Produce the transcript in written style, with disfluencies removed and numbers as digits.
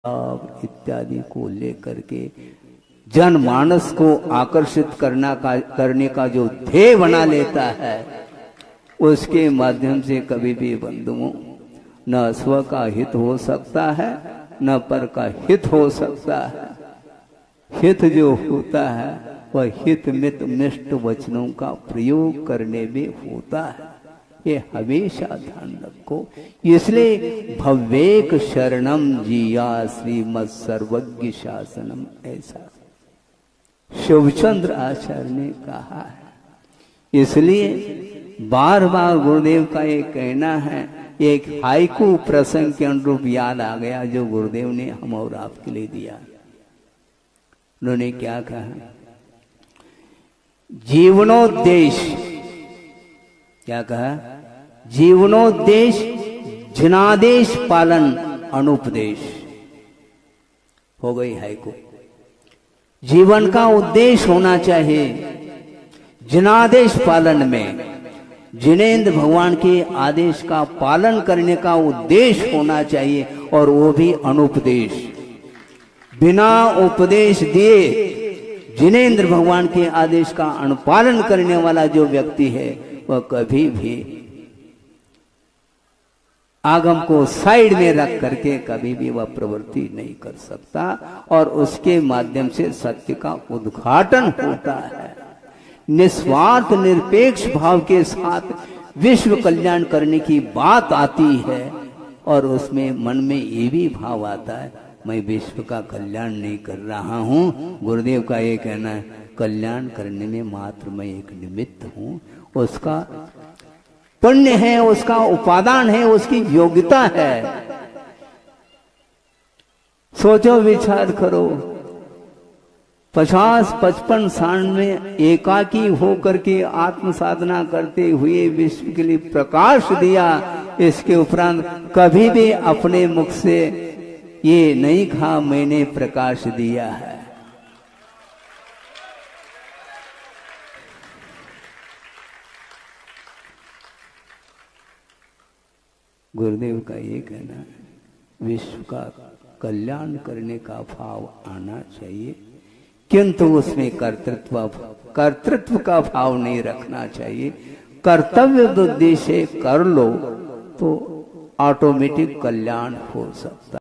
इत्यादि को लेकर के जनमानस को आकर्षित करने का जो ध्येय बना लेता है, उसके माध्यम से कभी भी बंधुओं न स्व का हित हो सकता है न पर का हित हो सकता है। हित जो होता है वह हित मित मिष्ट वचनों का प्रयोग करने में होता है, ये हमेशा ध्यान रखो। इसलिए भव्येक शरणम जिया श्रीमद सर्वज्ञ शासनम, ऐसा शिवचंद्र आचार्य ने कहा है। इसलिए बार बार गुरुदेव का ये कहना है, एक हाइकू प्रसंग के अनुरूप याद आ गया जो गुरुदेव ने हम और आपके लिए दिया। उन्होंने क्या कहा? जीवनोद्देश्य, क्या कहा? जीवनोद्देश्य जनादेश पालन अनुपदेश। हो गई हाइकू। जीवन का उद्देश्य होना चाहिए जनादेश पालन में, जिनेंद्र भगवान के आदेश का पालन करने का उद्देश्य होना चाहिए, और वो भी अनुपदेश। बिना उपदेश दिए जिनेंद्र भगवान के आदेश का अनुपालन करने वाला जो व्यक्ति है वह कभी भी आगम को साइड में रख करके कभी भी वह प्रवृत्ति नहीं कर सकता, और उसके माध्यम से सत्य का उद्घाटन होता है। निस्वार्थ निरपेक्ष भाव के साथ विश्व कल्याण करने की बात आती है, और उसमें मन में ये भी भाव आता है, मैं विश्व का कल्याण नहीं कर रहा हूँ। गुरुदेव का ये कहना है, कल्याण करने में मात्र मैं एक निमित्त हूँ। उसका पुण्य है, उसका उपादान है, उसकी योग्यता है। सोचो, विचार करो, 50-55 साल में एकाकी होकर के आत्म साधना करते हुए विश्व के लिए प्रकाश दिया। इसके उपरांत कभी भी अपने मुख से ये नहीं कहा मैंने प्रकाश दिया है। गुरुदेव का ये कहना है, विश्व का कल्याण करने का भाव आना चाहिए, किंतु उसमें कर्तृत्व का भाव नहीं रखना चाहिए। कर्तव्य उद्देश्य कर लो तो ऑटोमेटिक कल्याण हो सकता है।